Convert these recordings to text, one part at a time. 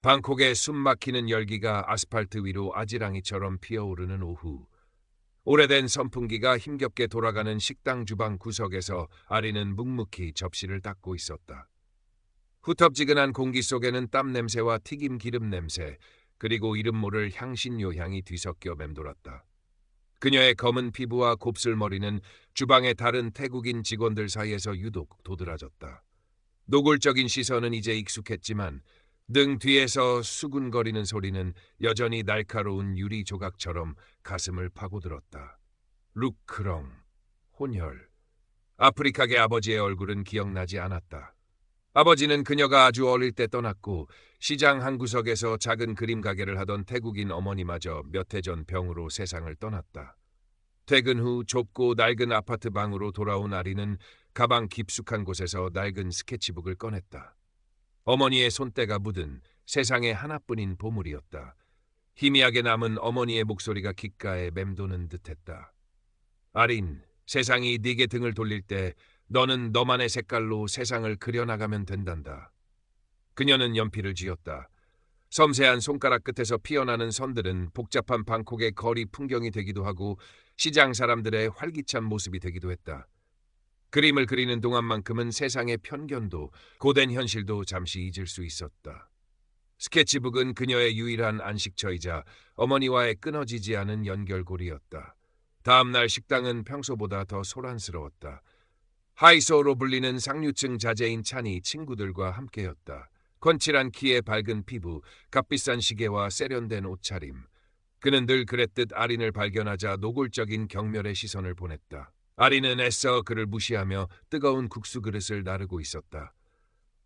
방콕의 숨막히는 열기가 아스팔트 위로 아지랑이처럼 피어오르는 오후. 오래된 선풍기가 힘겹게 돌아가는 식당 주방 구석에서 아리는 묵묵히 접시를 닦고 있었다. 후텁지근한 공기 속에는 땀 냄새와 튀김 기름 냄새, 그리고 이름 모를 향신료 향이 뒤섞여 맴돌았다. 그녀의 검은 피부와 곱슬머리는 주방의 다른 태국인 직원들 사이에서 유독 도드라졌다. 노골적인 시선은 이제 익숙했지만 등 뒤에서 수군거리는 소리는 여전히 날카로운 유리 조각처럼 가슴을 파고들었다. 루크렁, 혼혈. 아프리카계 아버지의 얼굴은 기억나지 않았다. 아버지는 그녀가 아주 어릴 때 떠났고 시장 한 구석에서 작은 그림 가게를 하던 태국인 어머니마저 몇 해 전 병으로 세상을 떠났다. 퇴근 후 좁고 낡은 아파트 방으로 돌아온 아리는 가방 깊숙한 곳에서 낡은 스케치북을 꺼냈다. 어머니의 손때가 묻은 세상에 하나뿐인 보물이었다. 희미하게 남은 어머니의 목소리가 귓가에 맴도는 듯했다. 아린, 세상이 네게 등을 돌릴 때 너는 너만의 색깔로 세상을 그려나가면 된단다. 그녀는 연필을 쥐었다. 섬세한 손가락 끝에서 피어나는 선들은 복잡한 방콕의 거리 풍경이 되기도 하고 시장 사람들의 활기찬 모습이 되기도 했다. 그림을 그리는 동안만큼은 세상의 편견도 고된 현실도 잠시 잊을 수 있었다. 스케치북은 그녀의 유일한 안식처이자 어머니와의 끊어지지 않은 연결고리였다. 다음 날 식당은 평소보다 더 소란스러웠다. 하이소로 불리는 상류층 자제인 찬이 친구들과 함께였다. 건칠한 키에 밝은 피부, 값비싼 시계와 세련된 옷차림. 그는 늘 그랬듯 아린을 발견하자 노골적인 경멸의 시선을 보냈다. 아린은 애써 그를 무시하며 뜨거운 국수 그릇을 나르고 있었다.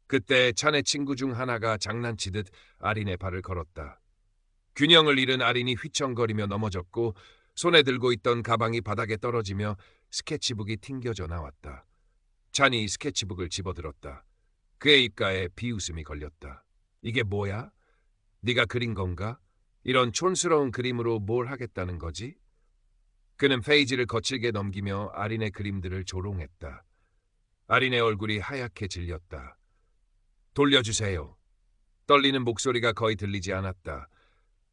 그때 찬의 친구 중 하나가 장난치듯 아린의 발을 걸었다. 균형을 잃은 아린이 휘청거리며 넘어졌고 손에 들고 있던 가방이 바닥에 떨어지며 스케치북이 튕겨져 나왔다. 찬이 스케치북을 집어들었다. 그의 입가에 비웃음이 걸렸다. 이게 뭐야? 네가 그린 건가? 이런 촌스러운 그림으로 뭘 하겠다는 거지? 그는 페이지를 거칠게 넘기며 아린의 그림들을 조롱했다. 아린의 얼굴이 하얗게 질렸다. 돌려주세요. 떨리는 목소리가 거의 들리지 않았다.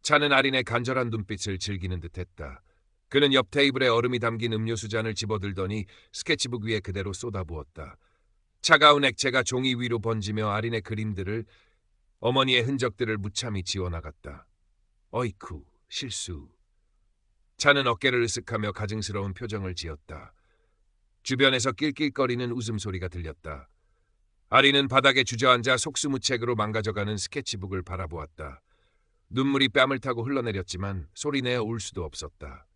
차는 아린의 간절한 눈빛을 즐기는 듯했다. 그는 옆 테이블에 얼음이 담긴 음료수 잔을 집어들더니 스케치북 위에 그대로 쏟아부었다. 차가운 액체가 종이 위로 번지며 아린의 그림들을, 어머니의 흔적들을 무참히 지워나갔다. 어이쿠, 실수. 차는 어깨를 으쓱하며 가증스러운 표정을 지었다. 주변에서 낄낄거리는 웃음소리가 들렸다. 아린은 바닥에 주저앉아 속수무책으로 망가져가는 스케치북을 바라보았다. 눈물이 뺨을 타고 흘러내렸지만 소리내어 울 수도 없었다.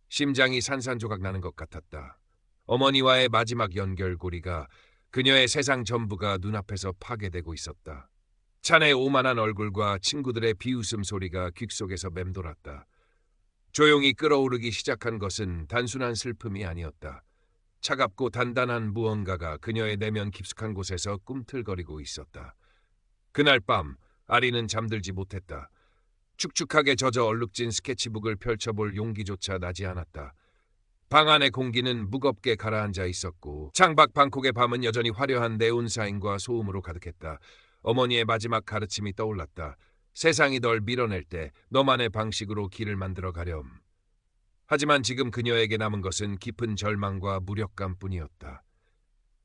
심장이 산산조각 나는 것 같았다. 어머니와의 마지막 연결고리가, 그녀의 세상 전부가 눈앞에서 파괴되고 있었다. 찬의 오만한 얼굴과 친구들의 비웃음 소리가 귓속에서 맴돌았다. 조용히 끓어오르기 시작한 것은 단순한 슬픔이 아니었다. 차갑고 단단한 무언가가 그녀의 내면 깊숙한 곳에서 꿈틀거리고 있었다. 그날 밤 아리는 잠들지 못했다. 축축하게 젖어 얼룩진 스케치북을 펼쳐볼 용기조차 나지 않았다. 방 안의 공기는 무겁게 가라앉아 있었고 창밖 방콕의 밤은 여전히 화려한 네온사인과 소음으로 가득했다. 어머니의 마지막 가르침이 떠올랐다. 세상이 널 밀어낼 때 너만의 방식으로 길을 만들어 가렴. 하지만 지금 그녀에게 남은 것은 깊은 절망과 무력감뿐이었다.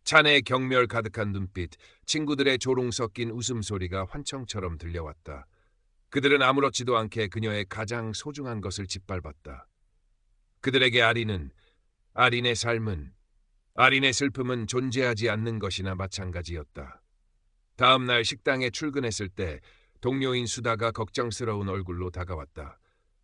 찬의 경멸 가득한 눈빛, 친구들의 조롱 섞인 웃음소리가 환청처럼 들려왔다. 그들은 아무렇지도 않게 그녀의 가장 소중한 것을 짓밟았다. 그들에게 아린의 삶은, 아린의 슬픔은 존재하지 않는 것이나 마찬가지였다. 다음 날 식당에 출근했을 때 동료인 수다가 걱정스러운 얼굴로 다가왔다.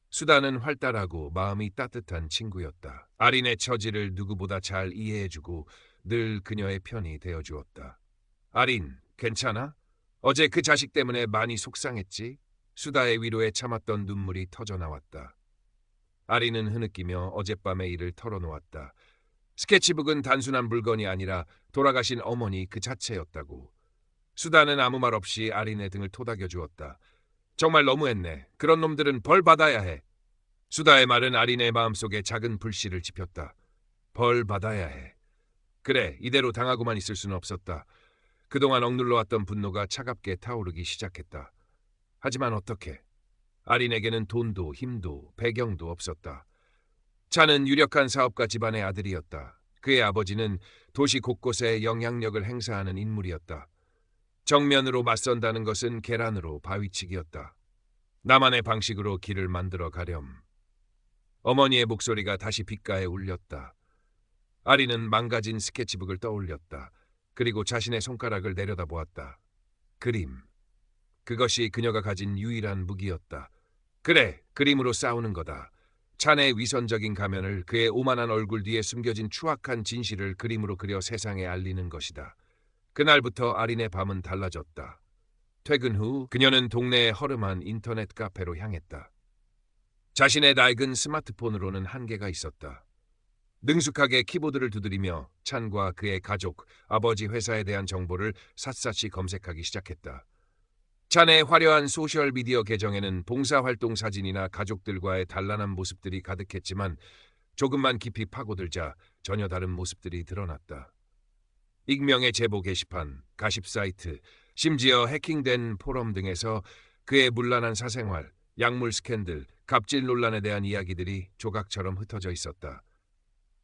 수다는 활달하고 마음이 따뜻한 친구였다. 아린의 처지를 누구보다 잘 이해해주고 늘 그녀의 편이 되어주었다. 아린, 괜찮아? 어제 그 자식 때문에 많이 속상했지? 수다의 위로에 참았던 눈물이 터져나왔다. 아린은 흐느끼며 어젯밤의 일을 털어놓았다. 스케치북은 단순한 물건이 아니라 돌아가신 어머니 그 자체였다고. 수다는 아무 말 없이 아린의 등을 토닥여 주었다. 정말 너무했네. 그런 놈들은 벌 받아야 해. 수다의 말은 아린의 마음속에 작은 불씨를 지폈다. 벌 받아야 해. 그래, 이대로 당하고만 있을 수는 없었다. 그동안 억눌러왔던 분노가 차갑게 타오르기 시작했다. 하지만 어떻게? 아린에게는 돈도 힘도 배경도 없었다. 찬은 유력한 사업가 집안의 아들이었다. 그의 아버지는 도시 곳곳에 영향력을 행사하는 인물이었다. 정면으로 맞선다는 것은 계란으로 바위치기였다. 나만의 방식으로 길을 만들어 가렴. 어머니의 목소리가 다시 귓가에 울렸다. 아린은 망가진 스케치북을 떠올렸다. 그리고 자신의 손가락을 내려다보았다. 그림. 그것이 그녀가 가진 유일한 무기였다. 그래, 그림으로 싸우는 거다. 찬의 위선적인 가면을, 그의 오만한 얼굴 뒤에 숨겨진 추악한 진실을 그림으로 그려 세상에 알리는 것이다. 그날부터 아린의 밤은 달라졌다. 퇴근 후 그녀는 동네의 허름한 인터넷 카페로 향했다. 자신의 낡은 스마트폰으로는 한계가 있었다. 능숙하게 키보드를 두드리며 찬과 그의 가족, 아버지 회사에 대한 정보를 샅샅이 검색하기 시작했다. 찬의 화려한 소셜미디어 계정에는 봉사활동 사진이나 가족들과의 단란한 모습들이 가득했지만 조금만 깊이 파고들자 전혀 다른 모습들이 드러났다. 익명의 제보 게시판, 가십 사이트, 심지어 해킹된 포럼 등에서 그의 문란한 사생활, 약물 스캔들, 갑질 논란에 대한 이야기들이 조각처럼 흩어져 있었다.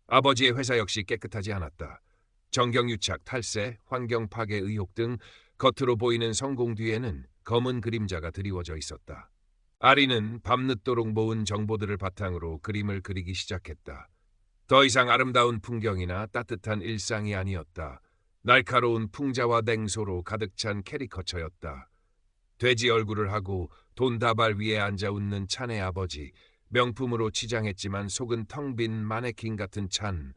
아버지의 회사 역시 깨끗하지 않았다. 정경유착, 탈세, 환경 파괴 의혹 등 겉으로 보이는 성공 뒤에는 검은 그림자가 드리워져 있었다. 아린은 밤늦도록 모은 정보들을 바탕으로 그림을 그리기 시작했다. 더 이상 아름다운 풍경이나 따뜻한 일상이 아니었다. 날카로운 풍자와 냉소로 가득 찬 캐리커처였다. 돼지 얼굴을 하고 돈다발 위에 앉아 웃는 찬의 아버지, 명품으로 치장했지만 속은 텅 빈 마네킹 같은 찬,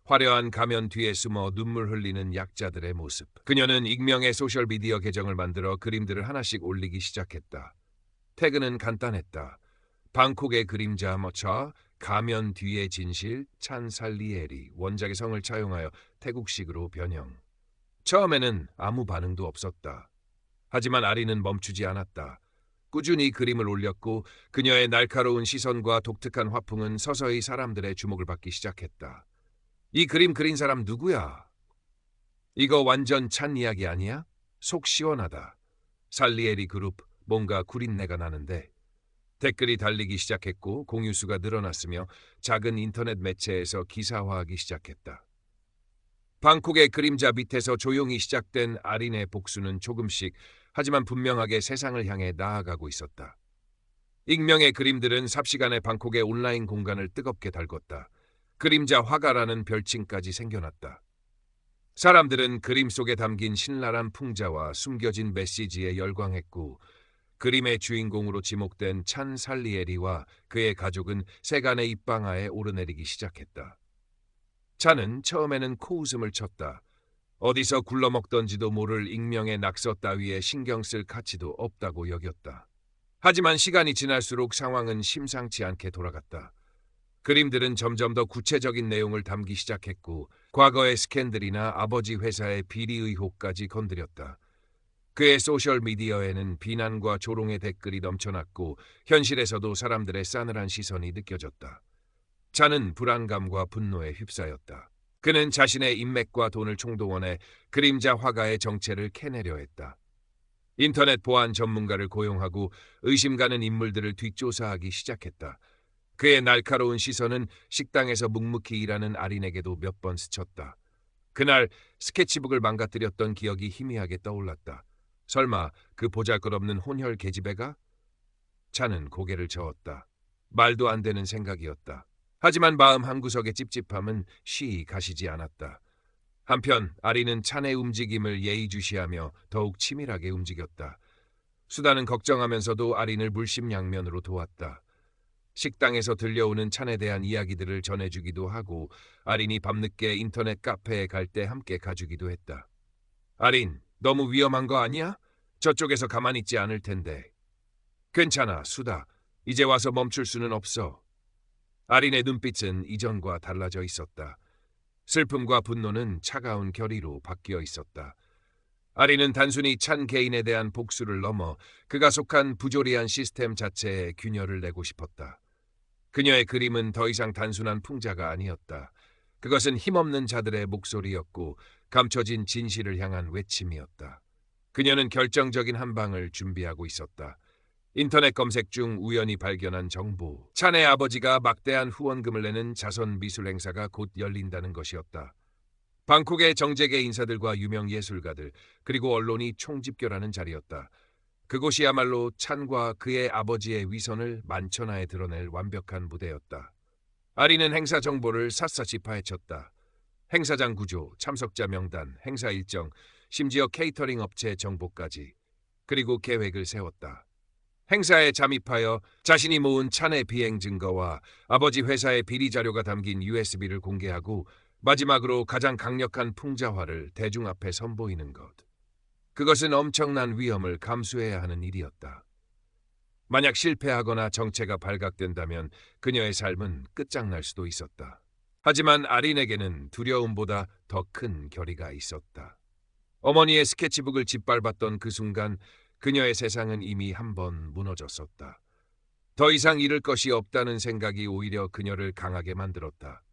화려한 가면 뒤에 숨어 눈물 흘리는 약자들의 모습. 그녀는 익명의 소셜미디어 계정을 만들어 그림들을 하나씩 올리기 시작했다. 태그는 간단했다. 방콕의 그림자 머처, 가면 뒤의 진실, 찬 살리에리, 원작의 성을 차용하여 태국식으로 변형. 처음에는 아무 반응도 없었다. 하지만 아린은 멈추지 않았다. 꾸준히 그림을 올렸고 그녀의 날카로운 시선과 독특한 화풍은 서서히 사람들의 주목을 받기 시작했다. 이 그림 그린 사람 누구야? 이거 완전 찬 이야기 아니야? 속 시원하다. 살리에리 그룹, 뭔가 구린내가 나는데. 댓글이 달리기 시작했고 공유수가 늘어났으며 작은 인터넷 매체에서 기사화하기 시작했다. 방콕의 그림자 밑에서 조용히 시작된 아린의 복수는 조금씩, 하지만 분명하게 세상을 향해 나아가고 있었다. 익명의 그림들은 삽시간에 방콕의 온라인 공간을 뜨겁게 달궜다. 그림자 화가라는 별칭까지 생겨났다. 사람들은 그림 속에 담긴 신랄한 풍자와 숨겨진 메시지에 열광했고 그림의 주인공으로 지목된 찬 살리에리와 그의 가족은 세간의 입방아에 오르내리기 시작했다. 찬은 처음에는 코웃음을 쳤다. 어디서 굴러먹던지도 모를 익명의 낙서 따위에 신경 쓸 가치도 없다고 여겼다. 하지만 시간이 지날수록 상황은 심상치 않게 돌아갔다. 그림들은 점점 더 구체적인 내용을 담기 시작했고 과거의 스캔들이나 아버지 회사의 비리 의혹까지 건드렸다. 그의 소셜미디어에는 비난과 조롱의 댓글이 넘쳐났고 현실에서도 사람들의 싸늘한 시선이 느껴졌다. 찬은 불안감과 분노에 휩싸였다. 그는 자신의 인맥과 돈을 총동원해 그림자 화가의 정체를 캐내려 했다. 인터넷 보안 전문가를 고용하고 의심 가는 인물들을 뒷조사하기 시작했다. 그의 날카로운 시선은 식당에서 묵묵히 일하는 아린에게도 몇 번 스쳤다. 그날 스케치북을 망가뜨렸던 기억이 희미하게 떠올랐다. 설마 그 보잘것없는 혼혈 계집애가? 찬은 고개를 저었다. 말도 안 되는 생각이었다. 하지만 마음 한구석의 찝찝함은 쉬이 가시지 않았다. 한편 아린은 찬의 움직임을 예의주시하며 더욱 치밀하게 움직였다. 수다는 걱정하면서도 아린을 물심양면으로 도왔다. 식당에서 들려오는 찬에 대한 이야기들을 전해주기도 하고 아린이 밤늦게 인터넷 카페에 갈 때 함께 가주기도 했다. 아린, 너무 위험한 거 아니야? 저쪽에서 가만히 있지 않을 텐데. 괜찮아, 수다. 이제 와서 멈출 수는 없어. 아린의 눈빛은 이전과 달라져 있었다. 슬픔과 분노는 차가운 결의로 바뀌어 있었다. 아린은 단순히 찬 개인에 대한 복수를 넘어 그가 속한 부조리한 시스템 자체에 균열을 내고 싶었다. 그녀의 그림은 더 이상 단순한 풍자가 아니었다. 그것은 힘없는 자들의 목소리였고 감춰진 진실을 향한 외침이었다. 그녀는 결정적인 한 방을 준비하고 있었다. 인터넷 검색 중 우연히 발견한 정보. 찬의 아버지가 막대한 후원금을 내는 자선 미술 행사가 곧 열린다는 것이었다. 방콕의 정재계 인사들과 유명 예술가들, 그리고 언론이 총집결하는 자리였다. 그곳이야말로 찬과 그의 아버지의 위선을 만천하에 드러낼 완벽한 무대였다. 아리는 행사 정보를 샅샅이 파헤쳤다. 행사장 구조, 참석자 명단, 행사 일정, 심지어 케이터링 업체 정보까지. 그리고 계획을 세웠다. 행사에 잠입하여 자신이 모은 찬의 비행 증거와 아버지 회사의 비리 자료가 담긴 USB를 공개하고 마지막으로 가장 강력한 풍자화를 대중 앞에 선보이는 것. 그것은 엄청난 위험을 감수해야 하는 일이었다. 만약 실패하거나 정체가 발각된다면 그녀의 삶은 끝장날 수도 있었다. 하지만 아린에게는 두려움보다 더 큰 결의가 있었다. 어머니의 스케치북을 짓밟았던 그 순간 그녀의 세상은 이미 한 번 무너졌었다. 더 이상 잃을 것이 없다는 생각이 오히려 그녀를 강하게 만들었다.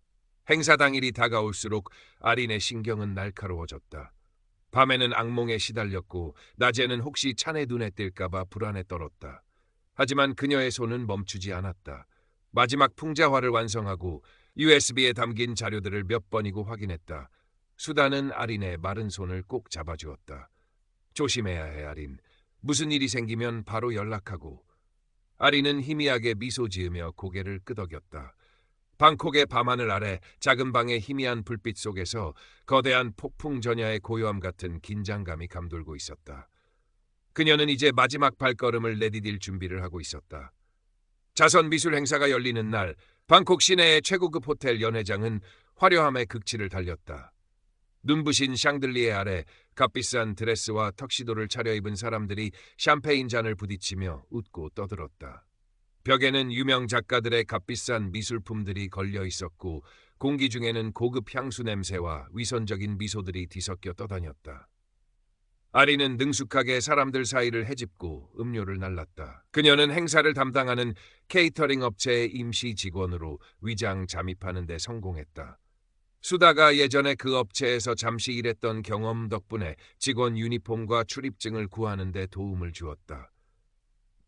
행사 당일이 다가올수록 아린의 신경은 날카로워졌다. 밤에는 악몽에 시달렸고 낮에는 혹시 찬의 눈에 띌까봐 불안에 떨었다. 하지만 그녀의 손은 멈추지 않았다. 마지막 풍자화를 완성하고 USB에 담긴 자료들을 몇 번이고 확인했다. 수다는 아린의 마른 손을 꼭 잡아주었다. 조심해야 해, 아린. 무슨 일이 생기면 바로 연락하고. 아린은 희미하게 미소 지으며 고개를 끄덕였다. 방콕의 밤하늘 아래 작은 방의 희미한 불빛 속에서 거대한 폭풍 전야의 고요함 같은 긴장감이 감돌고 있었다. 그녀는 이제 마지막 발걸음을 내디딜 준비를 하고 있었다. 자선 미술 행사가 열리는 날 방콕 시내의 최고급 호텔 연회장은 화려함의 극치를 달렸다. 눈부신 샹들리에 아래 값비싼 드레스와 턱시도를 차려입은 사람들이 샴페인 잔을 부딪히며 웃고 떠들었다. 벽에는 유명 작가들의 값비싼 미술품들이 걸려 있었고 공기 중에는 고급 향수 냄새와 위선적인 미소들이 뒤섞여 떠다녔다. 아리는 능숙하게 사람들 사이를 헤집고 음료를 날랐다. 그녀는 행사를 담당하는 케이터링 업체의 임시 직원으로 위장 잠입하는 데 성공했다. 수다가 예전에 그 업체에서 잠시 일했던 경험 덕분에 직원 유니폼과 출입증을 구하는 데 도움을 주었다.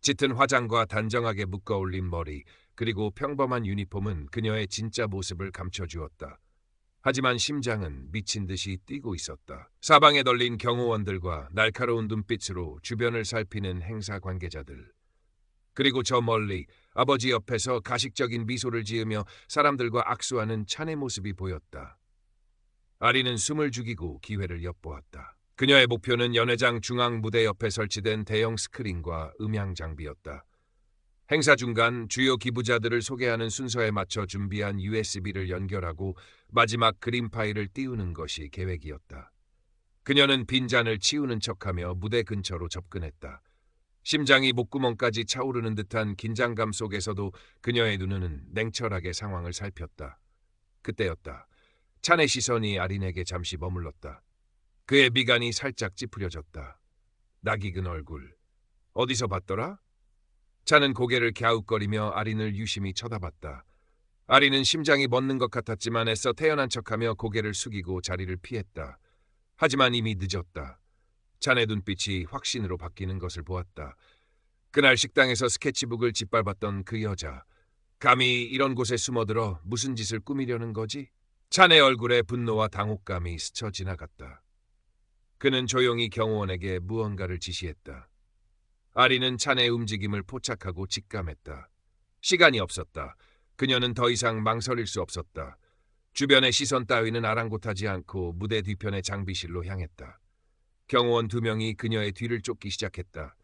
짙은 화장과 단정하게 묶어올린 머리, 그리고 평범한 유니폼은 그녀의 진짜 모습을 감춰주었다. 하지만 심장은 미친 듯이 뛰고 있었다. 사방에 널린 경호원들과 날카로운 눈빛으로 주변을 살피는 행사 관계자들. 그리고 저 멀리 아버지 옆에서 가식적인 미소를 지으며 사람들과 악수하는 찬의 모습이 보였다. 아리는 숨을 죽이고 기회를 엿보았다. 그녀의 목표는 연회장 중앙 무대 옆에 설치된 대형 스크린과 음향 장비였다. 행사 중간 주요 기부자들을 소개하는 순서에 맞춰 준비한 USB를 연결하고 마지막 그림 파일을 띄우는 것이 계획이었다. 그녀는 빈잔을 치우는 척하며 무대 근처로 접근했다. 심장이 목구멍까지 차오르는 듯한 긴장감 속에서도 그녀의 눈은 냉철하게 상황을 살폈다. 그때였다. 찬의 시선이 아린에게 잠시 머물렀다. 그의 미간이 살짝 찌푸려졌다. 낯익은 얼굴. 어디서 봤더라? 찬은 고개를 갸웃거리며 아린을 유심히 쳐다봤다. 아린은 심장이 멎는 것 같았지만 애써 태연한 척하며 고개를 숙이고 자리를 피했다. 하지만 이미 늦었다. 찬의 눈빛이 확신으로 바뀌는 것을 보았다. 그날 식당에서 스케치북을 짓밟았던 그 여자. 감히 이런 곳에 숨어들어 무슨 짓을 꾸미려는 거지? 찬의 얼굴에 분노와 당혹감이 스쳐 지나갔다. 그는 조용히 경호원에게 무언가를 지시했다. 아리는 찬의 움직임을 포착하고 직감했다. 시간이 없었다. 그녀는 더 이상 망설일 수 없었다. 주변의 시선 따위는 아랑곳하지 않고 무대 뒤편의 장비실로 향했다. 경호원 2명이 그녀의 뒤를 쫓기 시작했다.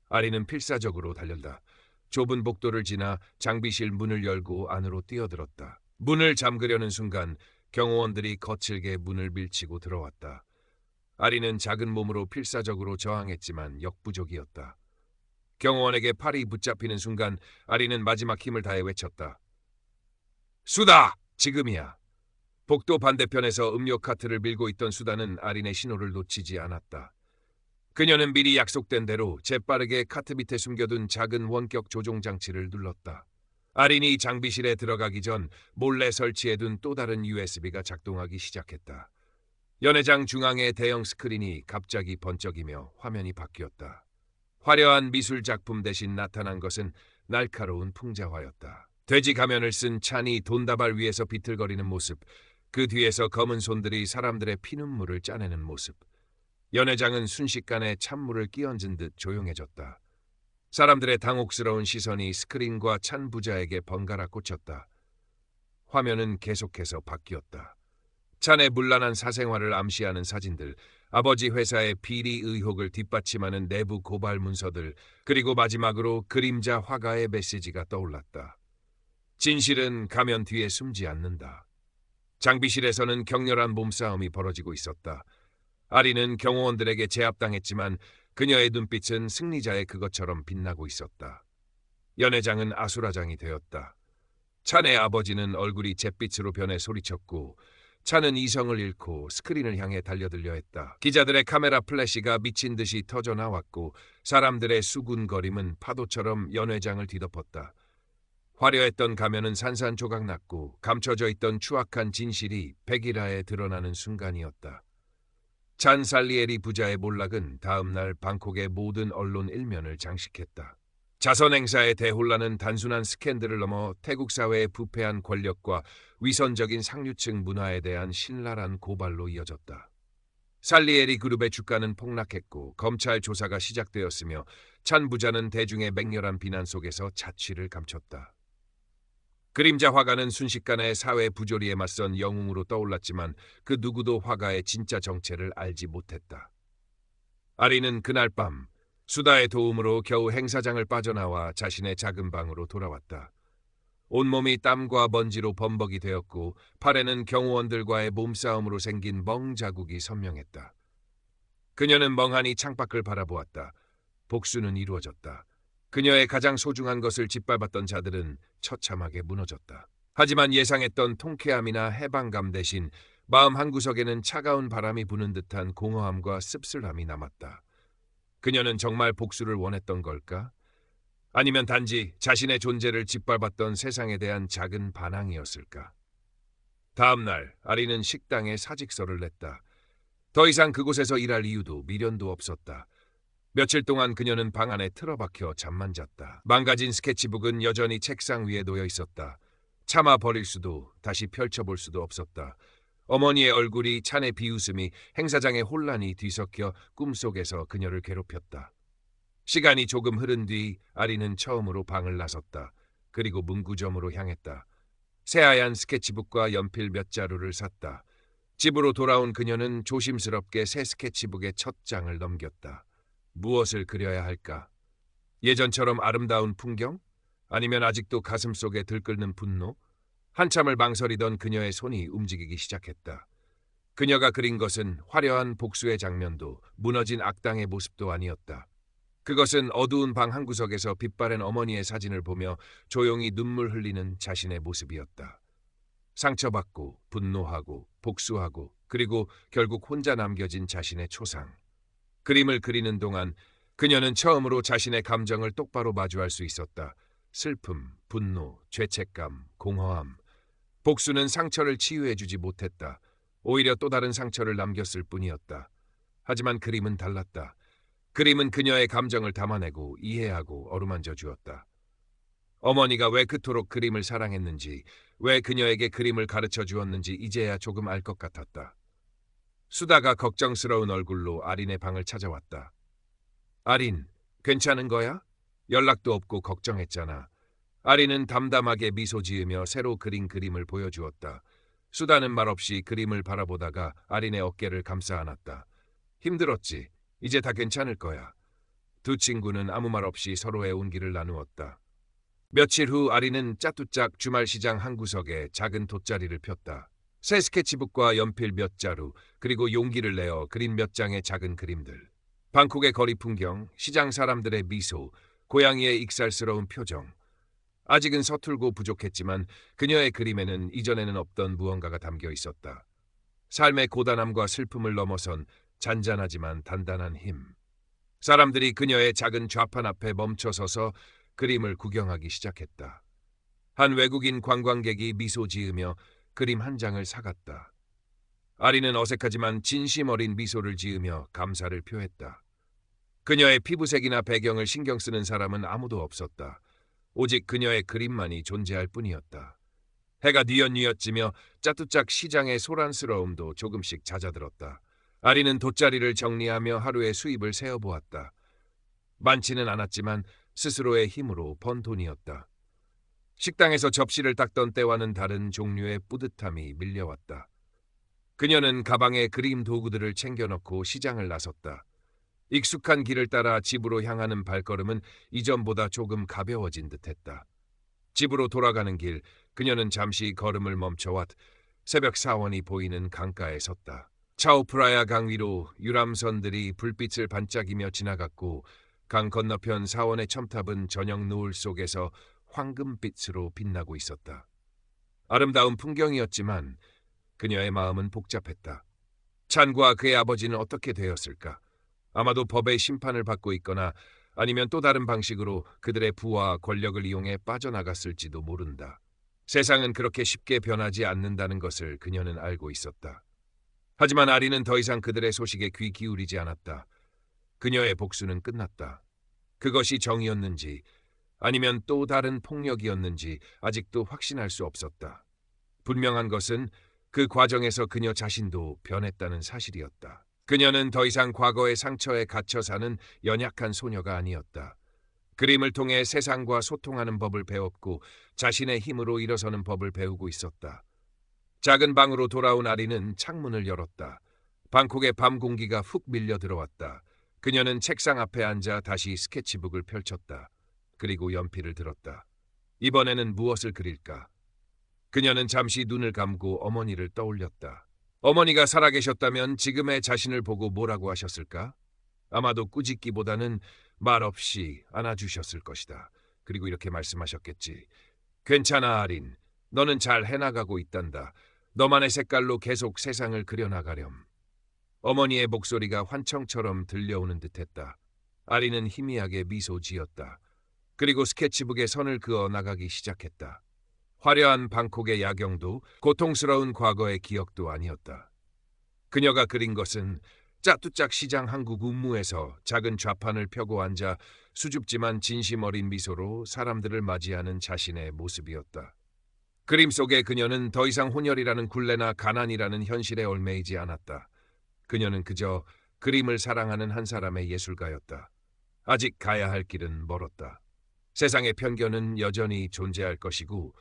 아리는 필사적으로 달렸다. 좁은 복도를 지나 장비실 문을 열고 안으로 뛰어들었다. 문을 잠그려는 순간 경호원들이 거칠게 문을 밀치고 들어왔다. 아리는 작은 몸으로 필사적으로 저항했지만 역부족이었다. 경호원에게 팔이 붙잡히는 순간 아리는 마지막 힘을 다해 외쳤다. 수다! 지금이야! 복도 반대편에서 음료 카트를 밀고 있던 수다는 아린의 신호를 놓치지 않았다. 그녀는 미리 약속된 대로 재빠르게 카트 밑에 숨겨둔 작은 원격 조종 장치를 눌렀다. 아린이 장비실에 들어가기 전 몰래 설치해둔 또 다른 USB가 작동하기 시작했다. 연회장 중앙의 대형 스크린이 갑자기 번쩍이며 화면이 바뀌었다. 화려한 미술 작품 대신 나타난 것은 날카로운 풍자화였다. 돼지 가면을 쓴 찬이 돈다발 위에서 비틀거리는 모습, 그 뒤에서 검은 손들이 사람들의 피눈물을 짜내는 모습. 연회장은 순식간에 찬물을 끼얹은 듯 조용해졌다. 사람들의 당혹스러운 시선이 스크린과 찬 부자에게 번갈아 꽂혔다. 화면은 계속해서 바뀌었다. 찬의 문란한 사생활을 암시하는 사진들, 아버지 회사의 비리 의혹을 뒷받침하는 내부 고발 문서들, 그리고 마지막으로 그림자 화가의 메시지가 떠올랐다. 진실은 가면 뒤에 숨지 않는다. 장비실에서는 격렬한 몸싸움이 벌어지고 있었다. 아리는 경호원들에게 제압당했지만 그녀의 눈빛은 승리자의 그것처럼 빛나고 있었다. 연회장은 아수라장이 되었다. 찬의 아버지는 얼굴이 잿빛으로 변해 소리쳤고 찬은 이성을 잃고 스크린을 향해 달려들려 했다. 기자들의 카메라 플래시가 미친 듯이 터져 나왔고 사람들의 수군거림은 파도처럼 연회장을 뒤덮었다. 화려했던 가면은 산산조각 났고 감춰져 있던 추악한 진실이 백일하에 드러나는 순간이었다. 찬 살리에리 부자의 몰락은 다음 날 방콕의 모든 언론 일면을 장식했다. 자선 행사의 대혼란은 단순한 스캔들을 넘어 태국 사회의 부패한 권력과 위선적인 상류층 문화에 대한 신랄한 고발로 이어졌다. 살리에리 그룹의 주가는 폭락했고 검찰 조사가 시작되었으며 찬 부자는 대중의 맹렬한 비난 속에서 자취를 감췄다. 그림자 화가는 순식간에 사회 부조리에 맞선 영웅으로 떠올랐지만 그 누구도 화가의 진짜 정체를 알지 못했다. 아리는 그날 밤 수다의 도움으로 겨우 행사장을 빠져나와 자신의 작은 방으로 돌아왔다. 온몸이 땀과 먼지로 범벅이 되었고 팔에는 경호원들과의 몸싸움으로 생긴 멍 자국이 선명했다. 그녀는 멍하니 창밖을 바라보았다. 복수는 이루어졌다. 그녀의 가장 소중한 것을 짓밟았던 자들은 처참하게 무너졌다. 하지만 예상했던 통쾌함이나 해방감 대신 마음 한구석에는 차가운 바람이 부는 듯한 공허함과 씁쓸함이 남았다. 그녀는 정말 복수를 원했던 걸까? 아니면 단지 자신의 존재를 짓밟았던 세상에 대한 작은 반항이었을까? 다음 날 아리는 식당에 사직서를 냈다. 더 이상 그곳에서 일할 이유도 미련도 없었다. 며칠 동안 그녀는 방 안에 틀어박혀 잠만 잤다. 망가진 스케치북은 여전히 책상 위에 놓여 있었다. 차마 버릴 수도 다시 펼쳐볼 수도 없었다. 어머니의 얼굴이 찬의 비웃음이 행사장의 혼란이 뒤섞여 꿈속에서 그녀를 괴롭혔다. 시간이 조금 흐른 뒤 아리는 처음으로 방을 나섰다. 그리고 문구점으로 향했다. 새하얀 스케치북과 연필 몇 자루를 샀다. 집으로 돌아온 그녀는 조심스럽게 새 스케치북의 첫 장을 넘겼다. 무엇을 그려야 할까? 예전처럼 아름다운 풍경? 아니면 아직도 가슴속에 들끓는 분노? 한참을 망설이던 그녀의 손이 움직이기 시작했다. 그녀가 그린 것은 화려한 복수의 장면도 무너진 악당의 모습도 아니었다. 그것은 어두운 방 한구석에서 빛바랜 어머니의 사진을 보며 조용히 눈물 흘리는 자신의 모습이었다. 상처받고 분노하고 복수하고 그리고 결국 혼자 남겨진 자신의 초상. 그림을 그리는 동안 그녀는 처음으로 자신의 감정을 똑바로 마주할 수 있었다. 슬픔, 분노, 죄책감, 공허함. 복수는 상처를 치유해주지 못했다. 오히려 또 다른 상처를 남겼을 뿐이었다. 하지만 그림은 달랐다. 그림은 그녀의 감정을 담아내고 이해하고 어루만져 주었다. 어머니가 왜 그토록 그림을 사랑했는지, 왜 그녀에게 그림을 가르쳐 주었는지 이제야 조금 알 것 같았다. 수다가 걱정스러운 얼굴로 아린의 방을 찾아왔다. 아린, 괜찮은 거야? 연락도 없고 걱정했잖아. 아린은 담담하게 미소 지으며 새로 그린 그림을 보여주었다. 수다는 말없이 그림을 바라보다가 아린의 어깨를 감싸 안았다. 힘들었지? 이제 다 괜찮을 거야. 두 친구는 아무 말 없이 서로의 온기를 나누었다. 며칠 후 아린은 짜뚜짝 주말시장 한 구석에 작은 돗자리를 폈다. 새 스케치북과 연필 몇 자루, 그리고 용기를 내어 그린 몇 장의 작은 그림들. 방콕의 거리 풍경, 시장 사람들의 미소, 고양이의 익살스러운 표정. 아직은 서툴고 부족했지만 그녀의 그림에는 이전에는 없던 무언가가 담겨 있었다. 삶의 고단함과 슬픔을 넘어선 잔잔하지만 단단한 힘. 사람들이 그녀의 작은 좌판 앞에 멈춰서서 그림을 구경하기 시작했다. 한 외국인 관광객이 미소 지으며 그림 한 장을 사갔다. 아리는 어색하지만 진심 어린 미소를 지으며 감사를 표했다. 그녀의 피부색이나 배경을 신경 쓰는 사람은 아무도 없었다. 오직 그녀의 그림만이 존재할 뿐이었다. 해가 뉘엿뉘엿지며 짜뚜짝 시장의 소란스러움도 조금씩 잦아들었다. 아리는 돗자리를 정리하며 하루의 수입을 세어보았다. 많지는 않았지만 스스로의 힘으로 번 돈이었다. 식당에서 접시를 닦던 때와는 다른 종류의 뿌듯함이 밀려왔다. 그녀는 가방에 그림 도구들을 챙겨넣고 시장을 나섰다. 익숙한 길을 따라 집으로 향하는 발걸음은 이전보다 조금 가벼워진 듯했다. 집으로 돌아가는 길, 그녀는 잠시 걸음을 멈춰왔 새벽 사원이 보이는 강가에 섰다. 차오프라야 강 위로 유람선들이 불빛을 반짝이며 지나갔고 강 건너편 사원의 첨탑은 저녁 노을 속에서 황금빛으로 빛나고 있었다. 아름다운 풍경이었지만 그녀의 마음은 복잡했다. 찬과 그의 아버지는 어떻게 되었을까? 아마도 법의 심판을 받고 있거나 아니면 또 다른 방식으로 그들의 부와 권력을 이용해 빠져나갔을지도 모른다. 세상은 그렇게 쉽게 변하지 않는다는 것을 그녀는 알고 있었다. 하지만 아리는 더 이상 그들의 소식에 귀 기울이지 않았다. 그녀의 복수는 끝났다. 그것이 정의였는지 아니면 또 다른 폭력이었는지 아직도 확신할 수 없었다. 분명한 것은 그 과정에서 그녀 자신도 변했다는 사실이었다. 그녀는 더 이상 과거의 상처에 갇혀 사는 연약한 소녀가 아니었다. 그림을 통해 세상과 소통하는 법을 배웠고 자신의 힘으로 일어서는 법을 배우고 있었다. 작은 방으로 돌아온 아리는 창문을 열었다. 방콕의 밤 공기가 훅 밀려 들어왔다. 그녀는 책상 앞에 앉아 다시 스케치북을 펼쳤다. 그리고 연필을 들었다. 이번에는 무엇을 그릴까? 그녀는 잠시 눈을 감고 어머니를 떠올렸다. 어머니가 살아계셨다면 지금의 자신을 보고 뭐라고 하셨을까? 아마도 꾸짖기보다는 말없이 안아주셨을 것이다. 그리고 이렇게 말씀하셨겠지. 괜찮아, 아린. 너는 잘 해나가고 있단다. 너만의 색깔로 계속 세상을 그려나가렴. 어머니의 목소리가 환청처럼 들려오는 듯했다. 아린은 희미하게 미소 지었다. 그리고 스케치북에 선을 그어 나가기 시작했다. 화려한 방콕의 야경도 고통스러운 과거의 기억도 아니었다. 그녀가 그린 것은 짜뚜짝 시장 한국 운무에서 작은 좌판을 펴고 앉아 수줍지만 진심 어린 미소로 사람들을 맞이하는 자신의 모습이었다. 그림 속의 그녀는 더 이상 혼혈이라는 굴레나 가난이라는 현실에 얽매이지 않았다. 그녀는 그저 그림을 사랑하는 한 사람의 예술가였다. 아직 가야 할 길은 멀었다. 세상의 편견은 여전히 존재할 것이고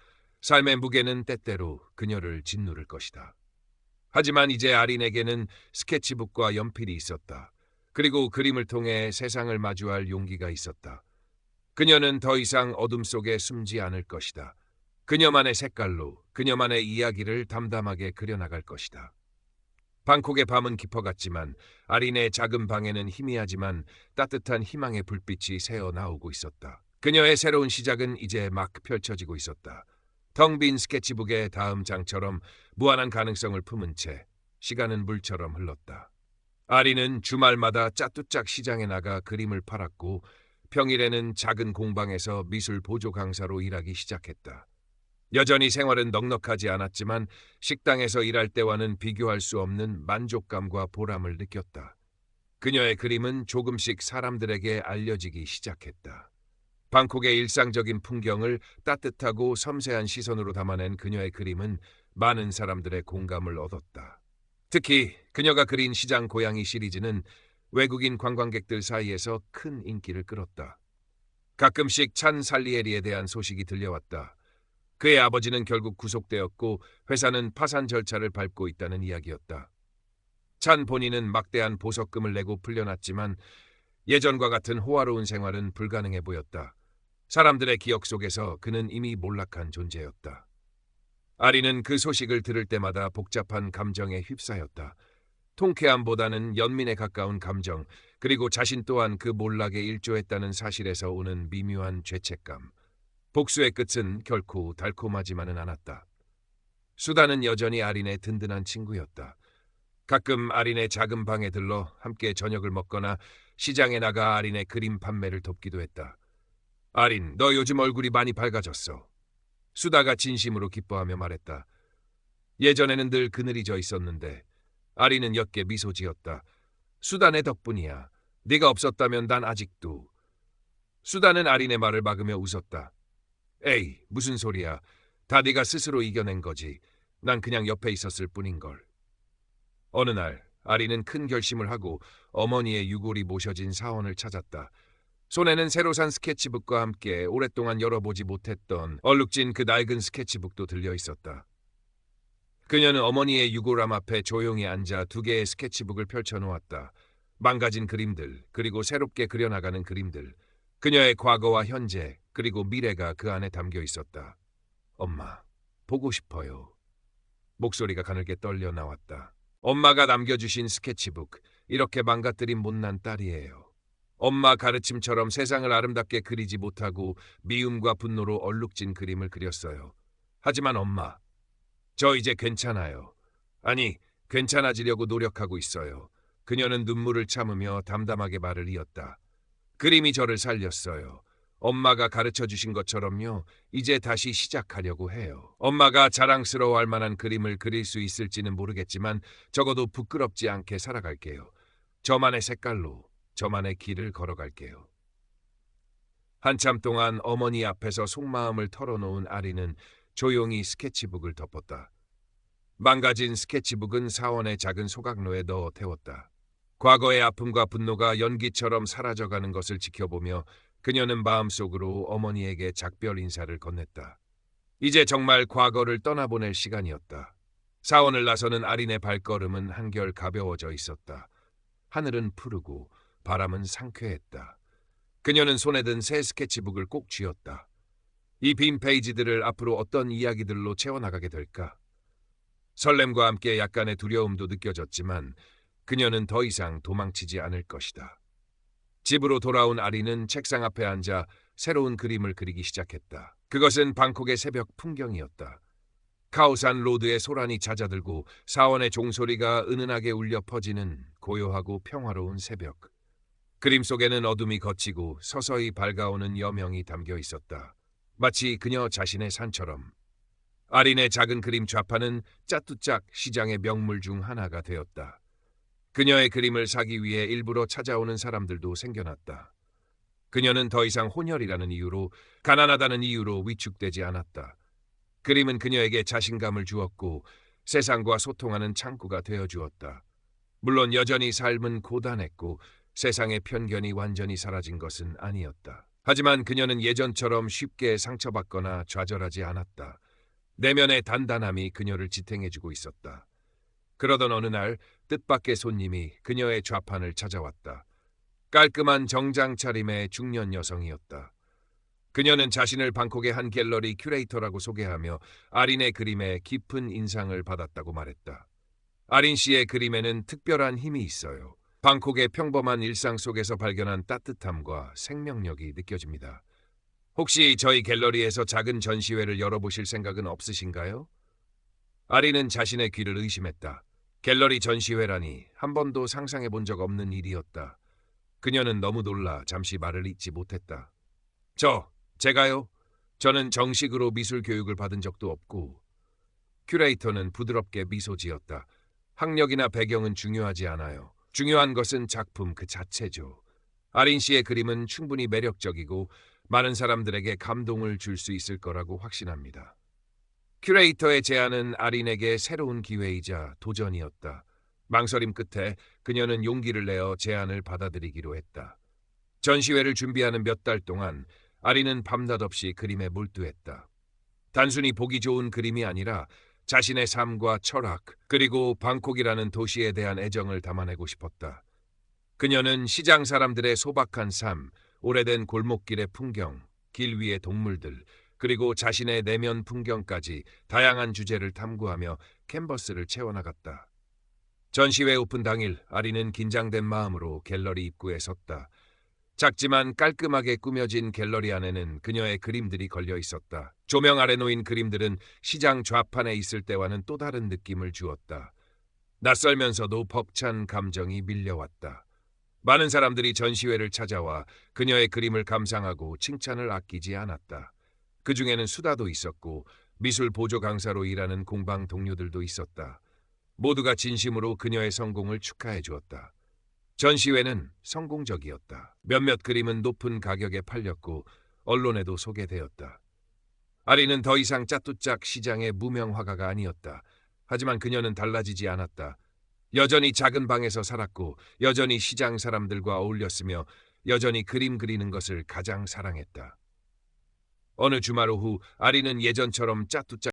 삶의 무게는 때때로 그녀를 짓누를 것이다. 하지만 이제 아린에게는 스케치북과 연필이 있었다. 그리고 그림을 통해 세상을 마주할 용기가 있었다. 그녀는 더 이상 어둠 속에 숨지 않을 것이다. 그녀만의 색깔로 그녀만의 이야기를 담담하게 그려나갈 것이다. 방콕의 밤은 깊어갔지만 아린의 작은 방에는 희미하지만 따뜻한 희망의 불빛이 새어나오고 있었다. 그녀의 새로운 시작은 이제 막 펼쳐지고 있었다. 텅 빈 스케치북의 다음 장처럼 무한한 가능성을 품은 채 시간은 물처럼 흘렀다. 아리는 주말마다 짜뚜짝 시장에 나가 그림을 팔았고 평일에는 작은 공방에서 미술 보조 강사로 일하기 시작했다. 여전히 생활은 넉넉하지 않았지만 식당에서 일할 때와는 비교할 수 없는 만족감과 보람을 느꼈다. 그녀의 그림은 조금씩 사람들에게 알려지기 시작했다. 방콕의 일상적인 풍경을 따뜻하고 섬세한 시선으로 담아낸 그녀의 그림은 많은 사람들의 공감을 얻었다. 특히 그녀가 그린 시장 고양이 시리즈는 외국인 관광객들 사이에서 큰 인기를 끌었다. 가끔씩 찬 살리에리에 대한 소식이 들려왔다. 그의 아버지는 결국 구속되었고 회사는 파산 절차를 밟고 있다는 이야기였다. 찬 본인은 막대한 보석금을 내고 풀려났지만 예전과 같은 호화로운 생활은 불가능해 보였다. 사람들의 기억 속에서 그는 이미 몰락한 존재였다. 아리는 그 소식을 들을 때마다 복잡한 감정에 휩싸였다. 통쾌함보다는 연민에 가까운 감정, 그리고 자신 또한 그 몰락에 일조했다는 사실에서 오는 미묘한 죄책감. 복수의 끝은 결코 달콤하지만은 않았다. 수다는 여전히 아린의 든든한 친구였다. 가끔 아린의 작은 방에 들러 함께 저녁을 먹거나 시장에 나가 아린의 그림 판매를 돕기도 했다. 아린, 너 요즘 얼굴이 많이 밝아졌어. 수다가 진심으로 기뻐하며 말했다. 예전에는 늘 그늘이 져 있었는데 아린은 옅게 미소 지었다. 수다 내 덕분이야. 네가 없었다면 난 아직도. 수다는 아린의 말을 막으며 웃었다. 에이, 무슨 소리야. 다 네가 스스로 이겨낸 거지. 난 그냥 옆에 있었을 뿐인걸. 어느 날 아린은 큰 결심을 하고 어머니의 유골이 모셔진 사원을 찾았다. 손에는 새로 산 스케치북과 함께 오랫동안 열어보지 못했던 얼룩진 그 낡은 스케치북도 들려 있었다. 그녀는 어머니의 유골함 앞에 조용히 앉아 두 개의 스케치북을 펼쳐놓았다. 망가진 그림들, 그리고 새롭게 그려나가는 그림들. 그녀의 과거와 현재, 그리고 미래가 그 안에 담겨 있었다. 엄마, 보고 싶어요. 목소리가 가늘게 떨려 나왔다. 엄마가 남겨주신 스케치북, 이렇게 망가뜨린 못난 딸이에요. 엄마 가르침처럼 세상을 아름답게 그리지 못하고 미움과 분노로 얼룩진 그림을 그렸어요. 하지만 엄마, 저 이제 괜찮아요. 아니, 괜찮아지려고 노력하고 있어요. 그녀는 눈물을 참으며 담담하게 말을 이었다. 그림이 저를 살렸어요. 엄마가 가르쳐 주신 것처럼요. 이제 다시 시작하려고 해요. 엄마가 자랑스러워할 만한 그림을 그릴 수 있을지는 모르겠지만 적어도 부끄럽지 않게 살아갈게요. 저만의 색깔로 저만의 길을 걸어갈게요. 한참 동안 어머니 앞에서 속마음을 털어놓은 아리는 조용히 스케치북을 덮었다. 망가진 스케치북은 사원의 작은 소각로에 넣어 태웠다. 과거의 아픔과 분노가 연기처럼 사라져가는 것을 지켜보며 그녀는 마음속으로 어머니에게 작별 인사를 건넸다. 이제 정말 과거를 떠나보낼 시간이었다. 사원을 나서는 아린의 발걸음은 한결 가벼워져 있었다. 하늘은 푸르고 바람은 상쾌했다. 그녀는 손에 든 새 스케치북을 꼭 쥐었다. 이 빈 페이지들을 앞으로 어떤 이야기들로 채워나가게 될까? 설렘과 함께 약간의 두려움도 느껴졌지만 그녀는 더 이상 도망치지 않을 것이다. 집으로 돌아온 아리는 책상 앞에 앉아 새로운 그림을 그리기 시작했다. 그것은 방콕의 새벽 풍경이었다. 카오산 로드의 소란이 잦아들고 사원의 종소리가 은은하게 울려 퍼지는 고요하고 평화로운 새벽. 그림 속에는 어둠이 걷히고 서서히 밝아오는 여명이 담겨 있었다. 마치 그녀 자신의 산처럼. 아린의 작은 그림 좌판은 짜뚜짝 시장의 명물 중 하나가 되었다. 그녀의 그림을 사기 위해 일부러 찾아오는 사람들도 생겨났다. 그녀는 더 이상 혼혈이라는 이유로, 가난하다는 이유로 위축되지 않았다. 그림은 그녀에게 자신감을 주었고 세상과 소통하는 창구가 되어주었다. 물론 여전히 삶은 고단했고 세상의 편견이 완전히 사라진 것은 아니었다. 하지만 그녀는 예전처럼 쉽게 상처받거나 좌절하지 않았다. 내면의 단단함이 그녀를 지탱해주고 있었다. 그러던 어느 날 뜻밖의 손님이 그녀의 좌판을 찾아왔다. 깔끔한 정장 차림의 중년 여성이었다. 그녀는 자신을 방콕의 한 갤러리 큐레이터라고 소개하며 아린의 그림에 깊은 인상을 받았다고 말했다. 아린 씨의 그림에는 특별한 힘이 있어요. 방콕의 평범한 일상 속에서 발견한 따뜻함과 생명력이 느껴집니다. 혹시 저희 갤러리에서 작은 전시회를 열어보실 생각은 없으신가요? 아린은 자신의 귀를 의심했다. 갤러리 전시회라니 한 번도 상상해 본 적 없는 일이었다. 그녀는 너무 놀라 잠시 말을 잇지 못했다. 제가요? 저는 정식으로 미술 교육을 받은 적도 없고. 큐레이터는 부드럽게 미소 지었다. 학력이나 배경은 중요하지 않아요. 중요한 것은 작품 그 자체죠. 아린 씨의 그림은 충분히 매력적이고 많은 사람들에게 감동을 줄 수 있을 거라고 확신합니다. 큐레이터의 제안은 아린에게 새로운 기회이자 도전이었다. 망설임 끝에 그녀는 용기를 내어 제안을 받아들이기로 했다. 전시회를 준비하는 몇 달 동안 아린은 밤낮 없이 그림에 몰두했다. 단순히 보기 좋은 그림이 아니라 자신의 삶과 철학, 그리고 방콕이라는 도시에 대한 애정을 담아내고 싶었다. 그녀는 시장 사람들의 소박한 삶, 오래된 골목길의 풍경, 길 위의 동물들, 그리고 자신의 내면 풍경까지 다양한 주제를 탐구하며 캔버스를 채워나갔다. 전시회 오픈 당일 아린은 긴장된 마음으로 갤러리 입구에 섰다. 작지만 깔끔하게 꾸며진 갤러리 안에는 그녀의 그림들이 걸려 있었다. 조명 아래 놓인 그림들은 시장 좌판에 있을 때와는 또 다른 느낌을 주었다. 낯설면서도 벅찬 감정이 밀려왔다. 많은 사람들이 전시회를 찾아와 그녀의 그림을 감상하고 칭찬을 아끼지 않았다. 그 중에는 수다도 있었고 미술 보조 강사로 일하는 공방 동료들도 있었다. 모두가 진심으로 그녀의 성공을 축하해 주었다. 전시회는 성공적이었다. 몇몇 그림은 높은 가격에 팔렸고 언론에도 소개되었다. 아리는 더 이상 짜뚜짝 시장의 무명 화가가 아니었다. 하지만 그녀는 달라지지 않았다. 여전히 작은 방에서 살았고 여전히 시장 사람들과 어울렸으며 여전히 그림 그리는 것을 가장 사랑했다. 어느 주말 오후 아리는 예전처럼 짜뚜짝